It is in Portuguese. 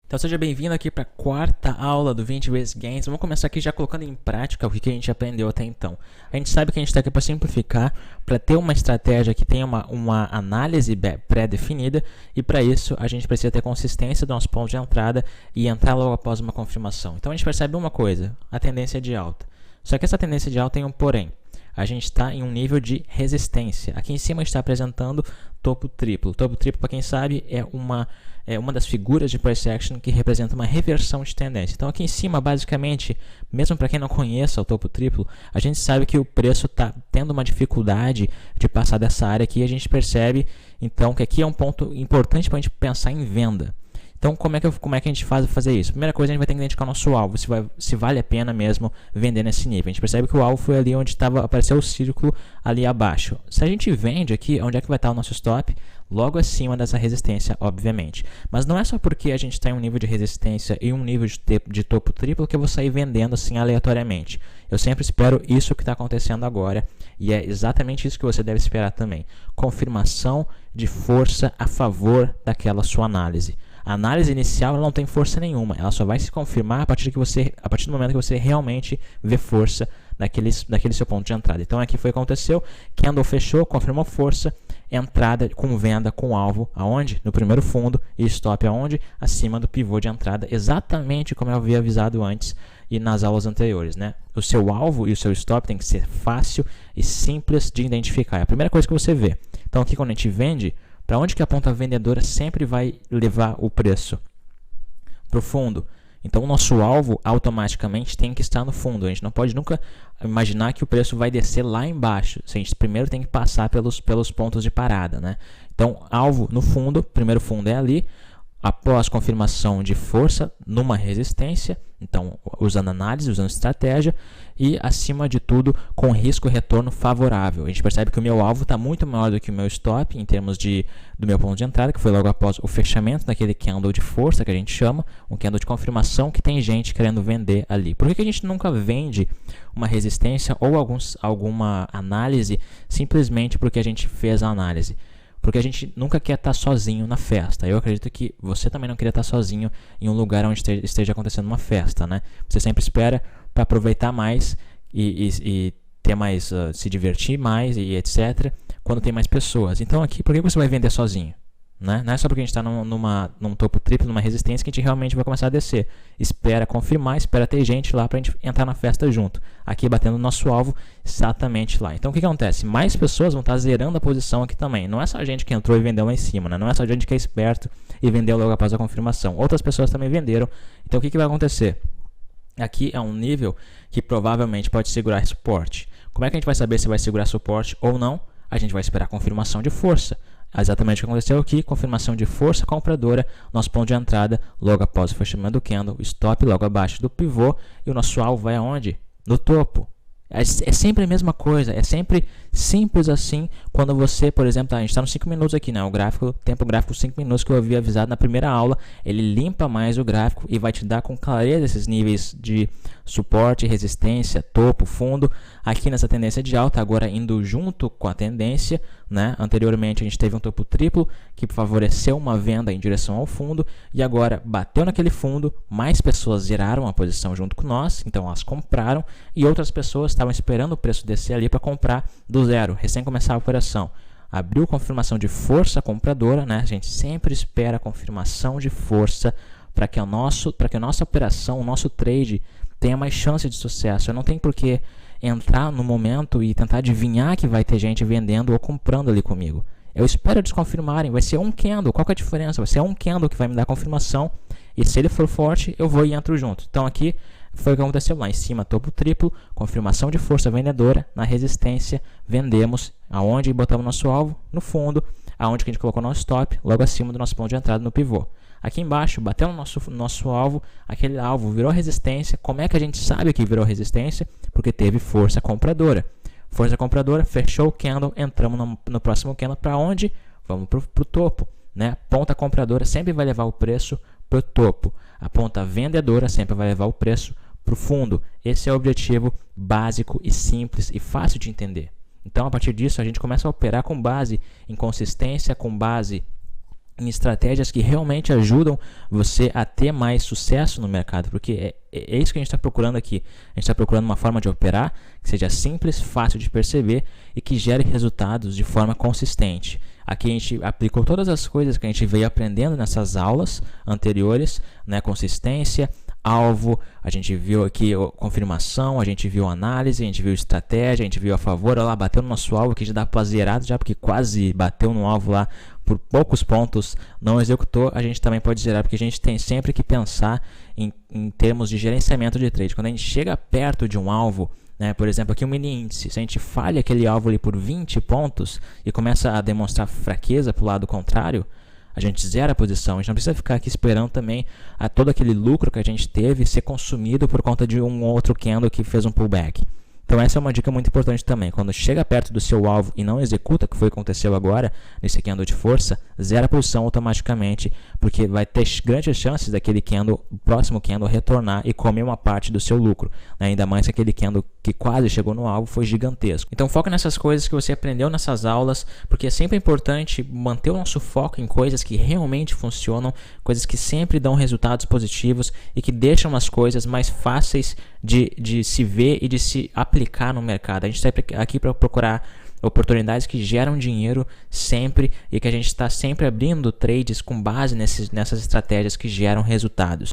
Então seja bem-vindo aqui para a quarta aula do 20 vezes Gains. Vamos começar aqui já colocando em prática o que a gente aprendeu até então. A gente sabe que a gente está aqui para simplificar, para ter uma estratégia que tenha uma análise pré-definida, e para isso a gente precisa ter consistência do nosso ponto de entrada e entrar logo após uma confirmação. Então a gente percebe uma coisa, a tendência é de alta. Só que essa tendência de alta tem um porém. A gente está em um nível de resistência. Aqui em cima a gente está apresentando topo triplo. Topo triplo, para quem sabe, é uma das figuras de price action que representa uma reversão de tendência. Então aqui em cima, basicamente, mesmo para quem não conheça o topo triplo, a gente sabe que o preço está tendo uma dificuldade de passar dessa área aqui, e a gente percebe então que aqui é um ponto importante para a gente pensar em venda. Então, como é que a gente faz fazer isso? Primeira coisa, a gente vai ter que identificar o nosso alvo, se vale a pena mesmo vender nesse nível. A gente percebe que o alvo foi ali onde apareceu o círculo ali abaixo. Se a gente vende aqui, onde é que vai estar o nosso stop? Logo acima dessa resistência, obviamente. Mas não é só porque a gente está em um nível de resistência e um nível de topo triplo que eu vou sair vendendo assim aleatoriamente. Eu sempre espero isso que está acontecendo agora, e é exatamente isso que você deve esperar também. Confirmação de força a favor daquela sua análise. A análise inicial ela não tem força nenhuma, ela só vai se confirmar a partir do momento que você realmente vê força naquele seu ponto de entrada. Então aqui foi o que aconteceu, candle fechou, confirmou força, entrada com venda com alvo, aonde? No primeiro fundo, e stop aonde? Acima do pivô de entrada, exatamente como eu havia avisado antes e nas aulas anteriores, né? O seu alvo e o seu stop tem que ser fácil e simples de identificar, é a primeira coisa que você vê. Então aqui quando a gente vende, para onde que a ponta vendedora sempre vai levar o preço? Para o fundo. Então, o nosso alvo automaticamente tem que estar no fundo. A gente não pode nunca imaginar que o preço vai descer lá embaixo. A gente primeiro tem que passar pelos pontos de parada, né? Então, alvo no fundo, primeiro fundo é ali. Após confirmação de força numa resistência, então usando análise, usando estratégia, e acima de tudo com risco retorno favorável. A gente percebe que o meu alvo está muito maior do que o meu stop em termos do meu ponto de entrada, que foi logo após o fechamento daquele candle de força que a gente chama, um candle de confirmação que tem gente querendo vender ali. Por que a gente nunca vende uma resistência ou alguma análise simplesmente porque a gente fez a análise? Porque a gente nunca quer estar sozinho na festa. Eu acredito que você também não queria estar sozinho em um lugar onde esteja acontecendo uma festa, né? Você sempre espera para aproveitar mais e ter mais, se divertir mais e etc. quando tem mais pessoas. Então aqui, por que você vai vender sozinho? Né? Não é só porque a gente está num topo triplo, numa resistência, que a gente realmente vai começar a descer. Espera confirmar, espera ter gente lá para a gente entrar na festa junto. Aqui batendo o nosso alvo exatamente lá. Então o que acontece? Mais pessoas vão estar zerando a posição aqui também. Não é só a gente que entrou e vendeu lá em cima, né? Não é só a gente que é esperto e vendeu logo após a confirmação. Outras pessoas também venderam. Então o que vai acontecer? Aqui é um nível que provavelmente pode segurar suporte. Como é que a gente vai saber se vai segurar suporte ou não? A gente vai esperar a confirmação de força. Exatamente o que aconteceu aqui, confirmação de força compradora, nosso ponto de entrada logo após o fechamento do candle, stop logo abaixo do pivô, e o nosso alvo vai aonde? No topo. É sempre a mesma coisa, é sempre simples assim. Quando você, por exemplo, a gente está nos 5 minutos aqui, né? Tempo gráfico 5 minutos que eu havia avisado na primeira aula, ele limpa mais o gráfico e vai te dar com clareza esses níveis de suporte, resistência, topo, fundo, aqui nessa tendência de alta, agora indo junto com a tendência, né? Anteriormente a gente teve um topo triplo que favoreceu uma venda em direção ao fundo, e agora bateu naquele fundo, mais pessoas zeraram a posição junto com nós, então elas compraram, e outras pessoas estavam esperando o preço descer ali para comprar do zero, recém começar a operação. Abriu confirmação de força compradora, né? A gente sempre espera a confirmação de força para que a nossa operação, o nosso trade tenha mais chance de sucesso. Eu não tenho por que entrar no momento e tentar adivinhar que vai ter gente vendendo ou comprando ali comigo. Eu espero eles confirmarem, vai ser um candle, qual que é a diferença? Vai ser um candle que vai me dar confirmação, e se ele for forte, eu vou e entro junto. Então aqui foi o que aconteceu lá em cima, topo triplo, confirmação de força vendedora, na resistência, vendemos, aonde botamos nosso alvo? No fundo, aonde que a gente colocou nosso stop, logo acima do nosso ponto de entrada no pivô. Aqui embaixo, bateu no nosso alvo, aquele alvo virou resistência. Como é que a gente sabe que virou resistência? Porque teve força compradora. Força compradora, fechou o candle, entramos no próximo candle, para onde? Vamos para o topo, né? Ponta compradora sempre vai levar o preço para o topo. A ponta vendedora sempre vai levar o preço para o fundo. Esse é o objetivo básico e simples e fácil de entender. Então, a partir disso, a gente começa a operar com base em consistência, com base em estratégias que realmente ajudam você a ter mais sucesso no mercado, porque é isso que a gente está procurando aqui. A gente está procurando uma forma de operar que seja simples, fácil de perceber e que gere resultados de forma consistente. Aqui a gente aplicou todas as coisas que a gente veio aprendendo nessas aulas anteriores, né? Consistência, alvo, a gente viu aqui confirmação, a gente viu análise, a gente viu estratégia, a gente viu a favor, olha lá, bateu no nosso alvo, que já dá para zerado já, porque quase bateu no alvo lá por poucos pontos, não executou, a gente também pode zerar, porque a gente tem sempre que pensar em termos de gerenciamento de trade. Quando a gente chega perto de um alvo, né, por exemplo, aqui o mini índice, se a gente falha aquele alvo ali por 20 pontos e começa a demonstrar fraqueza para o lado contrário, a gente zera a posição. A gente não precisa ficar aqui esperando também a todo aquele lucro que a gente teve ser consumido por conta de um outro candle que fez um pullback. Então essa é uma dica muito importante também. Quando chega perto do seu alvo e não executa, que foi o que aconteceu agora, nesse candle de força, zera a posição automaticamente, porque vai ter grandes chances daquele candle, o próximo candle, retornar e comer uma parte do seu lucro, né? Ainda mais que aquele candle que quase chegou no alvo foi gigantesco. Então foca nessas coisas que você aprendeu nessas aulas, porque é sempre importante manter o nosso foco em coisas que realmente funcionam, coisas que sempre dão resultados positivos e que deixam as coisas mais fáceis de se ver e de se aplicar no mercado. A gente está aqui para procurar oportunidades que geram dinheiro sempre e que a gente está sempre abrindo trades com base nessas estratégias que geram resultados.